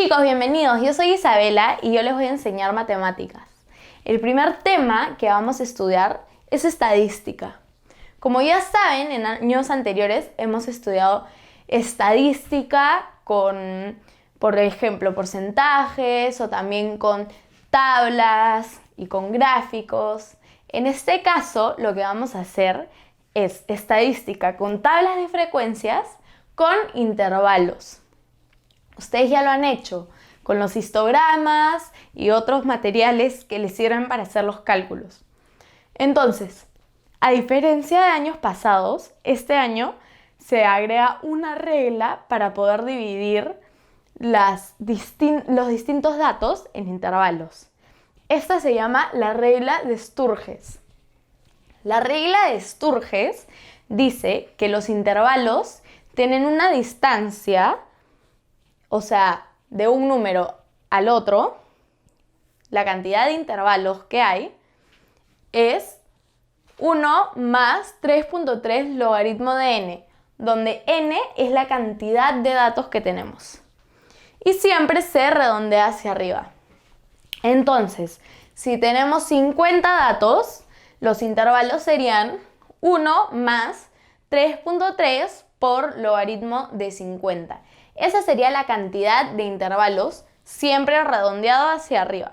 chicos, bienvenidos. Yo soy Isabela y yo les voy a enseñar matemáticas. El primer tema que vamos a estudiar es estadística. Como ya saben, en años anteriores hemos estudiado estadística con, por ejemplo, porcentajes o también con tablas y con gráficos. En este caso, lo que vamos a hacer es estadística con tablas de frecuencias con intervalos. Ustedes ya lo han hecho con los histogramas y otros materiales que les sirven para hacer los cálculos. Entonces, a diferencia de años pasados, este año se agrega una regla para poder dividir los distintos datos en intervalos. Esta se llama la regla de Sturges. La regla de Sturges dice que los intervalos tienen una distancia, o sea, de un número al otro, la cantidad de intervalos que hay es 1 más 3.3 logaritmo de n, donde n es la cantidad de datos que tenemos. Y siempre se redondea hacia arriba. Entonces, si tenemos 50 datos, los intervalos serían 1 más 3.3 por logaritmo de 50. Esa sería la cantidad de intervalos, siempre redondeado hacia arriba.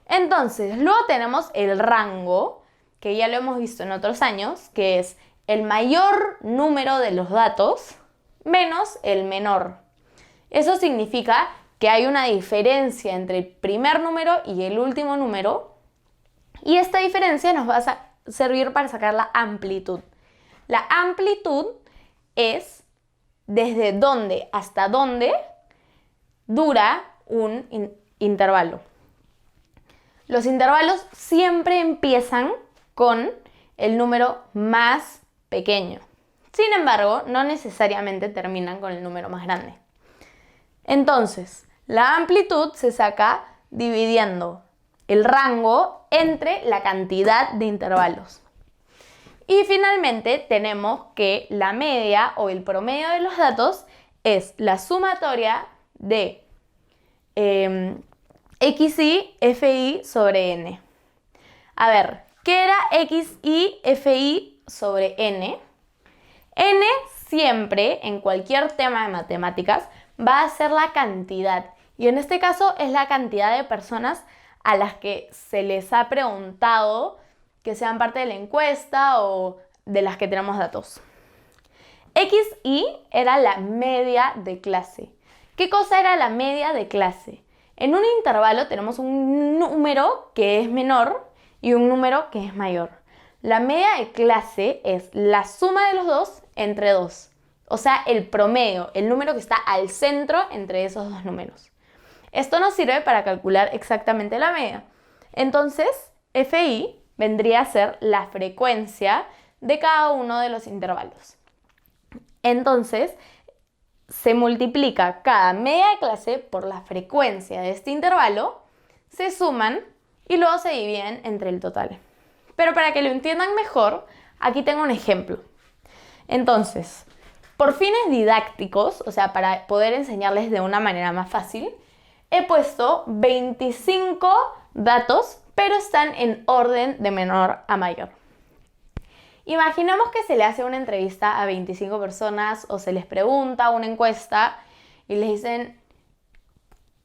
Entonces, luego tenemos el rango, que ya lo hemos visto en otros años, que es el mayor número de los datos menos el menor. Eso significa que hay una diferencia entre el primer número y el último número, y esta diferencia nos va a servir para sacar la amplitud. La amplitud es desde dónde hasta dónde dura un intervalo. Los intervalos siempre empiezan con el número más pequeño. Sin embargo, no necesariamente terminan con el número más grande. Entonces, la amplitud se saca dividiendo el rango entre la cantidad de intervalos. Y finalmente tenemos que la media o el promedio de los datos es la sumatoria de xi fi sobre n. A ver, ¿qué era xi fi sobre n? N siempre, en cualquier tema de matemáticas, va a ser la cantidad. Y en este caso es la cantidad de personas a las que se les ha preguntado que sean parte de la encuesta o de las que tenemos datos. Xi era la media de clase. ¿Qué cosa era la media de clase? En un intervalo tenemos un número que es menor y un número que es mayor. La media de clase es la suma de los dos entre 2. O sea, el promedio, el número que está al centro entre esos dos números. Esto nos sirve para calcular exactamente la media. Entonces, Fi vendría a ser la frecuencia de cada uno de los intervalos. Entonces, se multiplica cada media de clase por la frecuencia de este intervalo, se suman y luego se dividen entre el total. Pero para que lo entiendan mejor, aquí tengo un ejemplo. Entonces, por fines didácticos, o sea, para poder enseñarles de una manera más fácil, he puesto 25 datos, pero están en orden de menor a mayor. Imaginemos que se le hace una entrevista a 25 personas o se les pregunta una encuesta y les dicen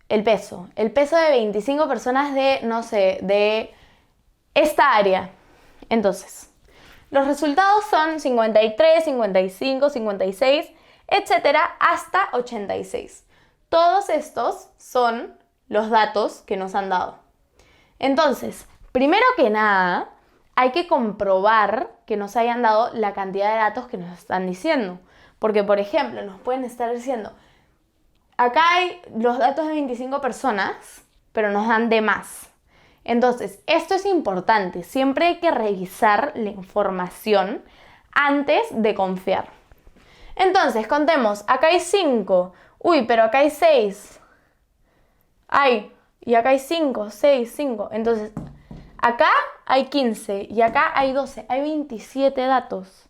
el peso de 25 personas de, no sé, de esta área. Entonces, los resultados son 53, 55, 56, etcétera, hasta 86. Todos estos son los datos que nos han dado. Entonces, primero que nada, hay que comprobar que nos hayan dado la cantidad de datos que nos están diciendo. Porque, por ejemplo, nos pueden estar diciendo, acá hay los datos de 25 personas, pero nos dan de más. Entonces, esto es importante. Siempre hay que revisar la información antes de confiar. Entonces, contemos, acá hay 5. Uy, pero acá hay 6. Y acá hay 5, 6, 5. Entonces, acá hay 15 y acá hay 12. Hay 27 datos.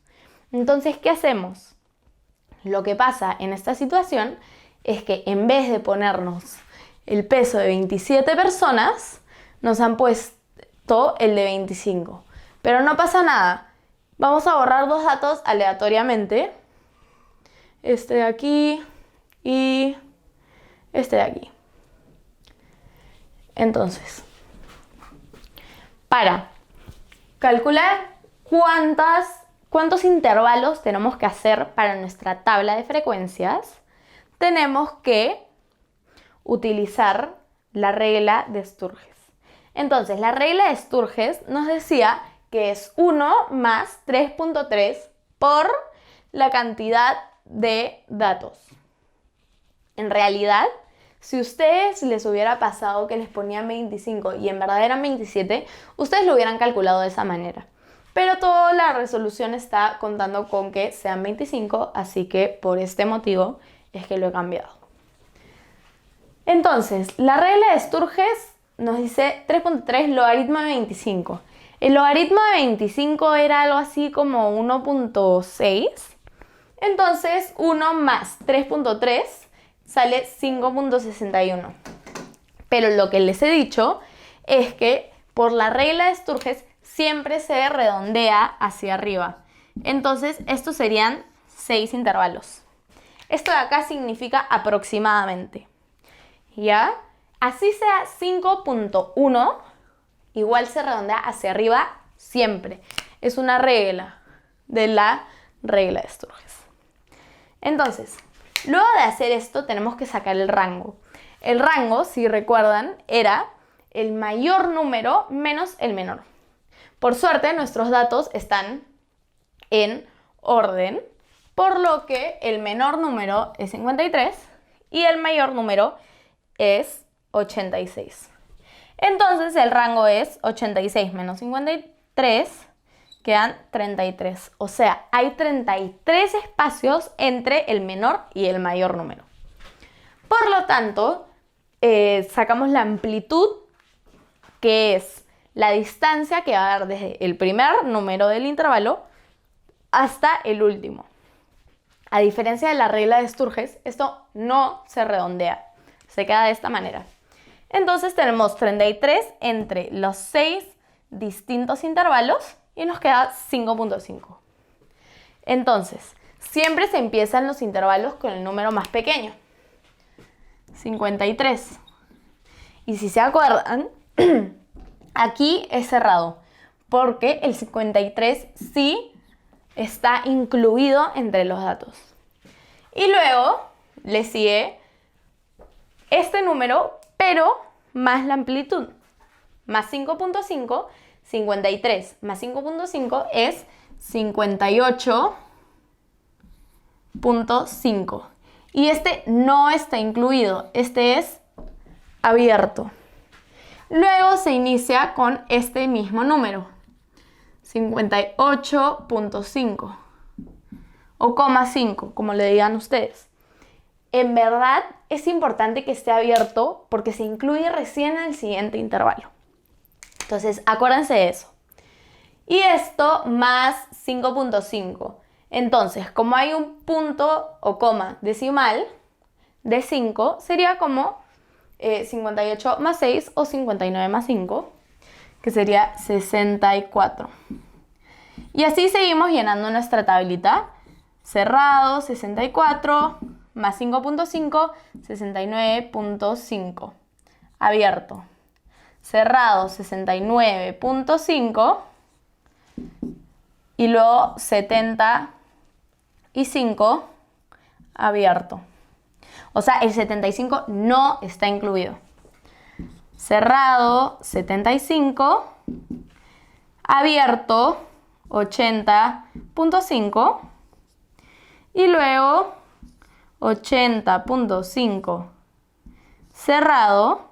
Entonces, ¿qué hacemos? Lo que pasa en esta situación es que en vez de ponernos el peso de 27 personas, nos han puesto el de 25. Pero no pasa nada. Vamos a borrar dos datos aleatoriamente. Este de aquí y este de aquí. Entonces, para calcular cuántos intervalos tenemos que hacer para nuestra tabla de frecuencias, tenemos que utilizar la regla de Sturges. Entonces, la regla de Sturges nos decía que es 1 más 3.3 por la cantidad de datos. En realidad, si a ustedes les hubiera pasado que les ponían 25 y en verdad eran 27, ustedes lo hubieran calculado de esa manera. Pero toda la resolución está contando con que sean 25, así que por este motivo es que lo he cambiado. Entonces, la regla de Sturges nos dice 3.3 logaritmo de 25. El logaritmo de 25 era algo así como 1.6. Entonces, 1 más 3.3 sale 5.61. Pero lo que les he dicho es que por la regla de Sturges siempre se redondea hacia arriba. Entonces, estos serían 6 intervalos. Esto de acá significa aproximadamente. ¿Ya? Así sea 5.1, igual se redondea hacia arriba siempre. Es una regla de la regla de Sturges. Entonces, luego de hacer esto tenemos que sacar el rango. El rango, si recuerdan, era el mayor número menos el menor. Por suerte, nuestros datos están en orden, por lo que el menor número es 53 y el mayor número es 86. Entonces, el rango es 86 menos 53, quedan 33. O sea, hay 33 espacios entre el menor y el mayor número. Por lo tanto, sacamos la amplitud, que es la distancia que va a dar desde el primer número del intervalo hasta el último. A diferencia de la regla de Sturges, esto no se redondea, se queda de esta manera. Entonces tenemos 33 entre los 6 distintos intervalos y nos queda 5.5. Entonces, siempre se empiezan los intervalos con el número más pequeño, 53. Y si se acuerdan, aquí es cerrado, porque el 53 sí está incluido entre los datos. Y luego le sigue este número, pero más la amplitud. Más 5.5, 53 más 5.5 es 58.5. Y este no está incluido, este es abierto. Luego se inicia con este mismo número, 58.5 o coma 5, como le digan ustedes. En verdad es importante que esté abierto porque se incluye recién en el siguiente intervalo. Entonces, acuérdense de eso. Y esto más 5.5. Entonces, como hay un punto o coma decimal de 5, sería como 58 más 6 o 59 más 5, que sería 64. Y así seguimos llenando nuestra tablita. Cerrado, 64, más 5.5, 69.5. Abierto. Cerrado, 69.5. Y luego 75 abierto. O sea, el 75 no está incluido. Cerrado, 75. Abierto, 80.5. Y luego 80.5 cerrado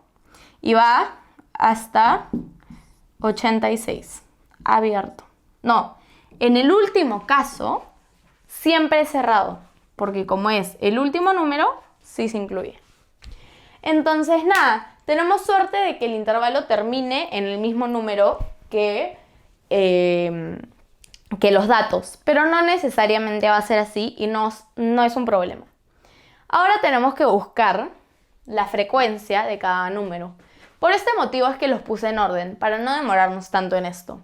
y va hasta 86 abierto. No, en el último caso siempre es cerrado, porque como es el último número, sí se incluye. Entonces nada, tenemos suerte de que el intervalo termine en el mismo número que los datos, pero no necesariamente va a ser así y no es un problema. Ahora tenemos que buscar la frecuencia de cada número. Por este motivo es que los puse en orden, para no demorarnos tanto en esto.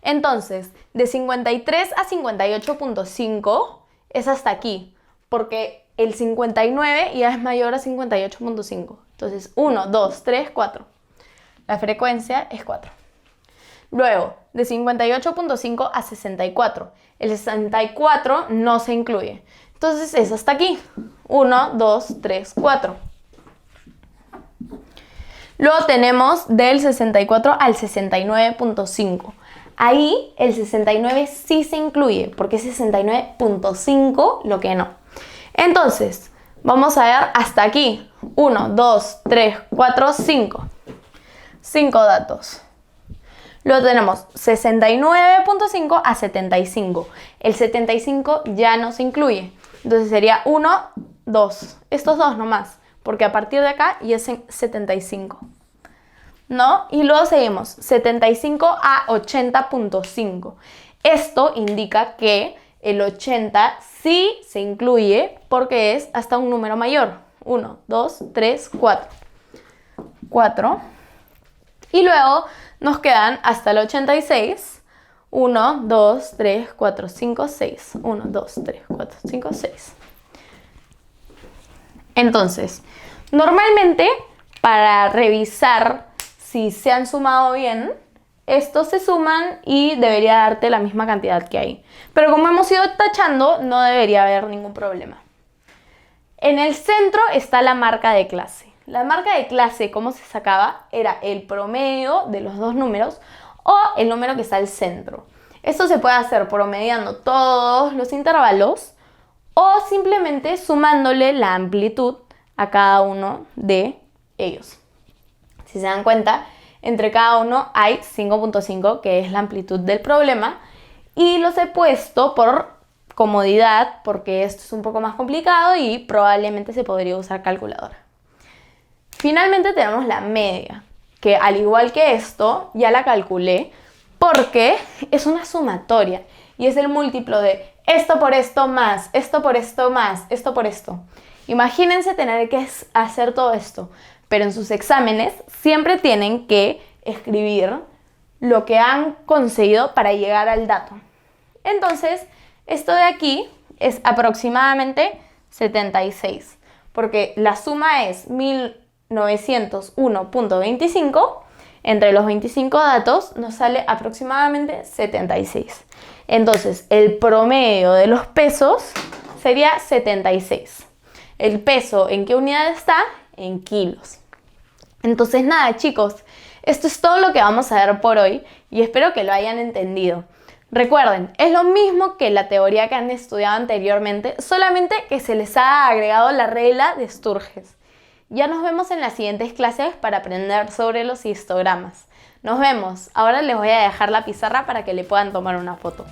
Entonces, de 53 a 58.5 es hasta aquí, porque el 59 ya es mayor a 58.5. Entonces, 1, 2, 3, 4. La frecuencia es 4. Luego, de 58.5 a 64. El 64 no se incluye. Entonces es hasta aquí. 1, 2, 3, 4. Luego tenemos del 64 al 69.5. Ahí el 69 sí se incluye, porque es 69.5 lo que no. Entonces, vamos a ver hasta aquí. 1, 2, 3, 4, 5. 5 datos. Luego tenemos 69.5 a 75. El 75 ya no se incluye. Entonces sería 1, 2. Estos dos nomás. Porque a partir de acá ya es 75. ¿No? Y luego seguimos. 75 a 80.5. Esto indica que el 80 sí se incluye porque es hasta un número mayor. 1, 2, 3, 4. 4. Y luego nos quedan hasta el 86. 1, 2, 3, 4, 5, 6. 1, 2, 3, 4, 5, 6. Entonces, normalmente para revisar si se han sumado bien, estos se suman y debería darte la misma cantidad que hay. Pero como hemos ido tachando, no debería haber ningún problema. En el centro está la marca de clase. La marca de clase, ¿cómo se sacaba? Era el promedio de los dos números o el número que está al centro. Esto se puede hacer promediando todos los intervalos o simplemente sumándole la amplitud a cada uno de ellos. Si se dan cuenta, entre cada uno hay 5.5, que es la amplitud del problema, y los he puesto por comodidad, porque esto es un poco más complicado y probablemente se podría usar calculadora. Finalmente tenemos la media, que al igual que esto, ya la calculé, porque es una sumatoria, y es el múltiplo de esto por esto más, esto por esto más, esto por esto. Imagínense tener que hacer todo esto, pero en sus exámenes siempre tienen que escribir lo que han conseguido para llegar al dato. Entonces, esto de aquí es aproximadamente 76, porque la suma es 1901.25, entre los 25 datos nos sale aproximadamente 76. Entonces, el promedio de los pesos sería 76. ¿El peso en qué unidad está? En kilos. Entonces nada, chicos, esto es todo lo que vamos a ver por hoy y espero que lo hayan entendido. Recuerden, es lo mismo que la teoría que han estudiado anteriormente, solamente que se les ha agregado la regla de Sturges. Ya nos vemos en las siguientes clases para aprender sobre los histogramas. Nos vemos. Ahora les voy a dejar la pizarra para que le puedan tomar una foto.